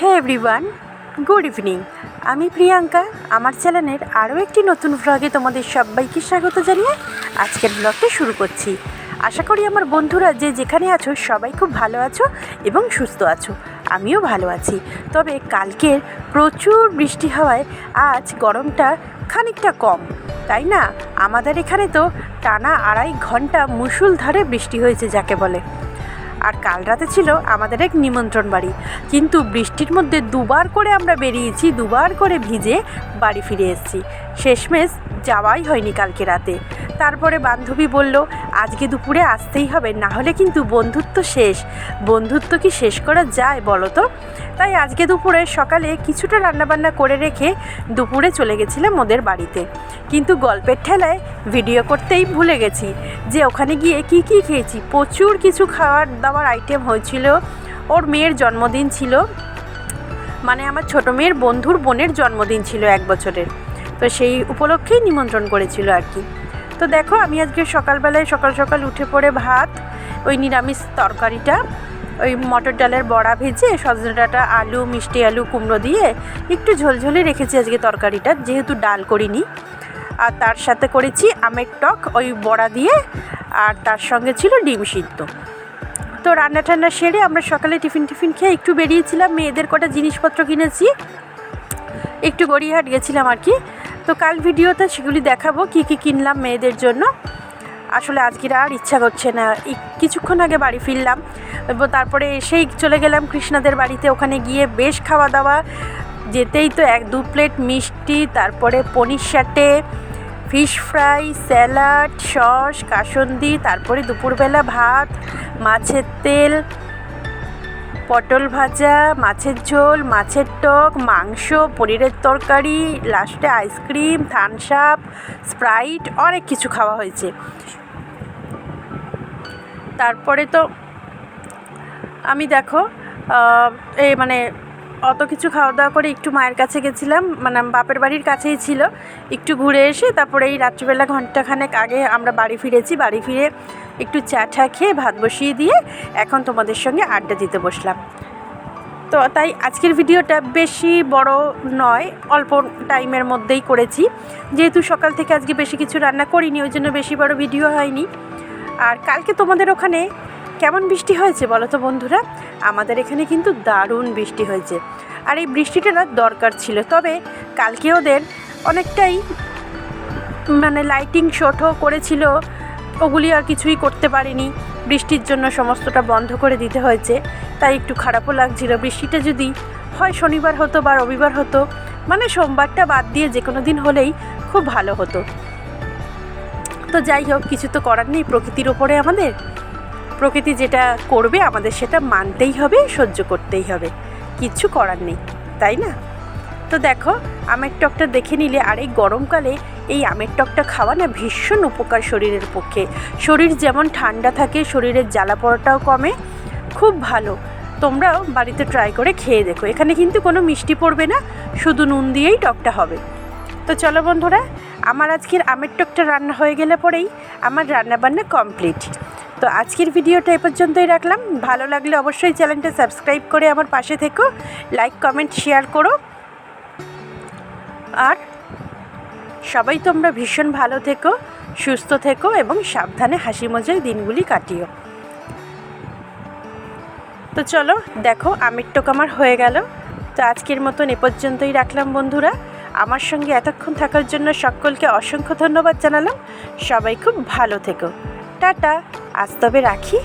হে everyone, good evening. আমি প্রিয়াঙ্কা। আমার চ্যানেলের আরও একটি নতুন ব্লগে তোমাদের সবাইকে স্বাগত জানিয়ে আজকের ব্লগটা শুরু করছি। আশা করি আমার বন্ধুরা যে যেখানে আছো সবাই খুব ভালো আছো এবং সুস্থ আছো। আমিও ভালো আছি। তবে কালকের প্রচুর বৃষ্টি হওয়ায় আজ গরমটা খানিকটা কম, তাই না? আমাদের এখানে তো টানা 2.5 ঘন্টা মুষলধারে বৃষ্টি হয়েছে যাকে বলে। আর কাল রাতে ছিল আমাদের এক নিমন্ত্রণ বাড়ি, কিন্তু বৃষ্টির মধ্যে দুবার করে আমরা বেরিয়েছি, দুবার করে ভিজে বাড়ি ফিরে এসেছি। শেষমেশ যাওয়াই হয়নি কালকে রাতে। তারপরে বান্ধবী বলল আজকে দুপুরে আসতেই হবে, না হলে কিন্তু বন্ধুত্ব শেষ। বন্ধুত্ব কি শেষ করা যায় বলো তো? তাই আজকে দুপুরে সকালে কিছুটা রান্নাবান্না করে রেখে দুপুরে চলে গেছিলাম ওদের বাড়িতে। কিন্তু গল্পের ঠেলায় ভিডিও করতেই ভুলে গেছি যে ওখানে গিয়ে কি কি খেয়েছি। প্রচুর কিছু খাওয়ার দাওয়ার আইটেম হয়েছিল। ওর মেয়ের জন্মদিন ছিল, মানে আমার ছোটো মেয়ের বন্ধুর বোনের জন্মদিন ছিল 1 বছরের, তো সেই উপলক্ষেই নিমন্ত্রণ করেছিল আর কি। তো দেখো আমি আজকে সকালবেলায় সকাল সকাল উঠে পড়ে ভাত, ওই নিরামিষ তরকারিটা, ওই মটর ডালের বড়া ভেজে সজনে ডাঁটা, আলু, মিষ্টি আলু, কুমড়ো দিয়ে একটু ঝোলঝোলে রেখেছি আজকে তরকারিটা, যেহেতু ডাল করিনি। আর তার সাথে করেছি আমের টক ওই বড়া দিয়ে, আর তার সঙ্গে ছিল ডিম সিদ্ধ। তো রান্না টান্না সেরে আমরা সকালে টিফিন খেয়ে একটু বেরিয়েছিলাম, মেয়েদের কটা জিনিসপত্র কিনেছি, একটু গড়িয়াহাট গেছিলাম আর কি। তো কাল ভিডিওতে সেগুলি দেখাবো কী কী কিনলাম মেয়েদের জন্য। আসলে আজকের আর ইচ্ছা করছে না, কিছুক্ষণ আগে বাড়ি ফিরলাম, তারপরে এসেই চলে গেলাম কৃষ্ণাদের বাড়িতে। ওখানে গিয়ে বেশ খাওয়া দাওয়া, যেতেই তো 1-2 প্লেট মিষ্টি, তারপরে paneer saute, fish fry, salad, sauce, kasundi, তারপরে দুপুরবেলা ভাত, মাছের তেল, পটল ভাজা, মাছের ঝোল, মাছের টক, মাংস, পনিরের তরকারি, লাস্টে আইসক্রিম, থামস আপ, স্প্রাইট, অনেক কিছু খাওয়া হয়েছে। তারপরে তো আমি দেখো মানে অত কিছু খাওয়া দাওয়া করে একটু মায়ের কাছে গেছিলাম, মানে বাপের বাড়ির কাছেই ছিল। একটু ঘুরে এসে তারপরে এই রাত্রিবেলা ঘন্টাখানেক আগে আমরা বাড়ি ফিরেছি। বাড়ি ফিরে একটু চা খেয়ে ভাত বসিয়ে দিয়ে এখন তোমাদের সঙ্গে আড্ডা দিতে বসলাম। তো তাই আজকের ভিডিওটা বেশি বড় নয়, অল্প টাইমের মধ্যেই করেছি, যেহেতু সকাল থেকে আজকে বেশি কিছু রান্না করিনি, ওই জন্য বেশি বড় ভিডিও হয়নি। আর কালকে তোমাদের ওখানে কেমন বৃষ্টি হয়েছে বলো তো বন্ধুরা? আমাদের এখানে কিন্তু দারুণ বৃষ্টি হয়েছে, আর এই বৃষ্টিটা না দরকার ছিল। তবে কালকে ওদের অনেকটাই মানে লাইটিং শোটও করেছিল, ওগুলি আর কিছুই করতে পারিনি, বৃষ্টির জন্য সমস্তটা বন্ধ করে দিতে হয়েছে। তাই একটু খারাপও লাগছিল। বৃষ্টিটা যদি হয় শনিবার হতো বা রবিবার হতো, মানে সোমবারটা বাদ দিয়ে যে কোনো দিন হলেই খুব ভালো হতো। তো যাই হোক, কিছু তো করার নেই, প্রকৃতির ওপরে আমাদের, প্রকৃতি যেটা করবে আমাদের সেটা মানতেই হবে, সহ্য করতেই হবে, কিচ্ছু করার নেই, তাই না? তো দেখো আমের টকটা দেখে নিলে, আর এই গরমকালে এই আমের টকটা খাওয়া না ভীষণ উপকার শরীরের পক্ষে। শরীর যেমন ঠান্ডা থাকে, শরীরের জ্বালা পড়াটাও কমে, খুব ভালো। তোমরাও বাড়িতে ট্রাই করে খেয়ে দেখো। এখানে কিন্তু কোনো মিষ্টি পড়বে না, শুধু নুন দিয়েই টকটা হবে। তো চলো বন্ধুরা, আমার আজকের আমের টকটা রান্না হয়ে গেলে পরেই আমার রান্নাবান্না কমপ্লিট। তো আজকের ভিডিওটা এ পর্যন্তই রাখলাম। ভালো লাগলে অবশ্যই চ্যানেলটা সাবস্ক্রাইব করে আমার পাশে থেকো, লাইক কমেন্ট শেয়ার করো। আর সবাই তোমরা ভীষণ ভালো থেকো, সুস্থ থেকো এবং সাবধানে হাসি মজায় দিনগুলি কাটিও। তো চলো দেখো আমের টক আমার হয়ে গেল। তো আজকের মতন এ পর্যন্তই রাখলাম বন্ধুরা। আমার সঙ্গে এতক্ষণ থাকার জন্য সকলকে অসংখ্য ধন্যবাদ জানালাম। সবাই খুব ভালো থেকো। টাটা, আজ তবে রাখি।